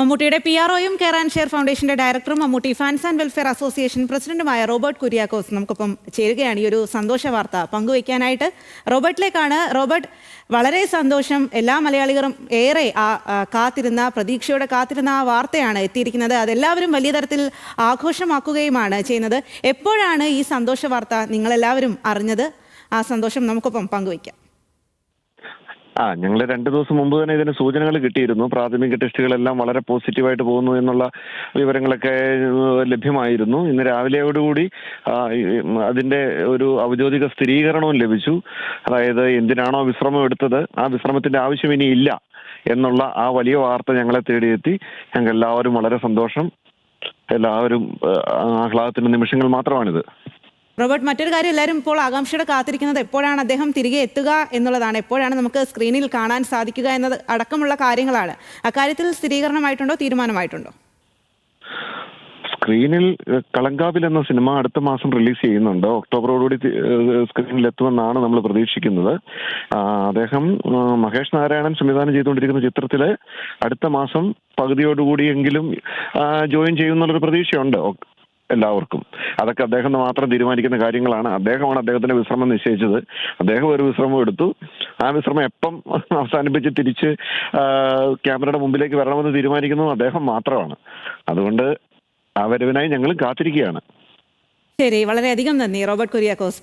മമ്മൂട്ടിയുടെ PROയും care and share ഫൗണ്ടേഷന്റെ ഡയറക്ടറും Mammootty fans and welfare association പ്രസിഡന്റുമായ റോബർട്ട് കുര്യാക്കോസ് നമുക്കൊപ്പം ചേരുകയാണ് ഈ ഒരു സന്തോഷ വാർത്ത പങ്കുവയ്ക്കാനായിട്ട്. റോബർട്ടിലേക്കാണ്. റോബർട്ട്, വളരെ സന്തോഷം. എല്ലാ മലയാളികളും ഏറെ കാത്തിരുന്ന, പ്രതീക്ഷയോടെ കാത്തിരുന്ന ആ വാർത്തയാണ് എത്തിയിരിക്കുന്നത്. അതെല്ലാവരും വലിയ തരത്തിൽ ആഘോഷമാക്കുകയുമാണ് ചെയ്യുന്നത്. എപ്പോഴാണ് ഈ സന്തോഷ വാർത്ത നിങ്ങളെല്ലാവരും അറിഞ്ഞത്? ആ സന്തോഷം നമുക്കൊപ്പം പങ്കുവയ്ക്കാം. ഞങ്ങൾ 2 ദിവസം മുമ്പ് തന്നെ ഇതിന് സൂചനകൾ കിട്ടിയിരുന്നു. പ്രാഥമിക ടെസ്റ്റുകളെല്ലാം വളരെ പോസിറ്റീവായിട്ട് പോകുന്നു എന്നുള്ള വിവരങ്ങളൊക്കെ ലഭ്യമായിരുന്നു. ഇന്ന് രാവിലെയോടുകൂടി അതിന്റെ ഒരു ഔദ്യോഗിക സ്ഥിരീകരണവും ലഭിച്ചു. അതായത് എന്തിനാണോ വിശ്രമം എടുത്തത് ആ വിശ്രമത്തിന്റെ ആവശ്യം ഇനി ഇല്ല എന്നുള്ള ആ വലിയ വാർത്ത ഞങ്ങളെ തേടിയെത്തി. ഞങ്ങൾ എല്ലാവരും വളരെ സന്തോഷം. എല്ലാവരും ആഹ്ലാദത്തിന്റെ നിമിഷങ്ങൾ മാത്രമാണിത്. റോബർട്ട്, മറ്റൊരു കാര്യം, എല്ലാവരും ഇപ്പോൾ ആകാംക്ഷയോടെ കാത്തിരിക്കുന്നത് എപ്പോഴാണ് അദ്ദേഹം തിരികെ എത്തുക എന്നുള്ളതാണ്. എപ്പോഴാണ് നമുക്ക് സ്ക്രീനിൽ കാണാൻ സാധിക്കുക എന്നത് അടക്കമുള്ള കാര്യങ്ങളാണ്. അക്കാര്യത്തിൽ സ്ഥിരീകരണമായിട്ടുണ്ടോ, തീരുമാനമായിട്ടുണ്ടോ? സ്ക്രീനിൽ കളങ്കാവിൽ എന്ന സിനിമ അടുത്ത മാസം റിലീസ് ചെയ്യുന്നുണ്ട്. ഒക്ടോബറോടുകൂടി സ്ക്രീനിൽ എത്തുമെന്നാണ് നമ്മൾ പ്രതീക്ഷിക്കുന്നത്. അദ്ദേഹം മഹേഷ് നാരായണൻ സംവിധാനം ചെയ്തുകൊണ്ടിരിക്കുന്ന ചിത്രത്തില് അടുത്ത മാസം പകുതിയോടുകൂടിയെങ്കിലും ജോയിൻ ചെയ്യുന്നുള്ളൊരു പ്രതീക്ഷയുണ്ട് എല്ലാവർക്കും. അതൊക്കെ അദ്ദേഹം മാത്രം തീരുമാനിക്കുന്ന കാര്യങ്ങളാണ്. അദ്ദേഹമാണ് അദ്ദേഹത്തിന്റെ വിശ്രമം നിശ്ചയിച്ചത്. അദ്ദേഹം ഒരു വിശ്രമം എടുത്തു. ആ വിശ്രമം എപ്പം അവസാനിപ്പിച്ച് തിരിച്ച് ക്യാമറയുടെ മുമ്പിലേക്ക് വരണമെന്ന് തീരുമാനിക്കുന്നത് അദ്ദേഹം മാത്രമാണ്. അതുകൊണ്ട് ആ വരവിനായി ഞങ്ങൾ കാത്തിരിക്കുകയാണ്. ശരി, വളരെയധികം നന്ദി റോബർട്ട് കുര്യാക്കോസ്.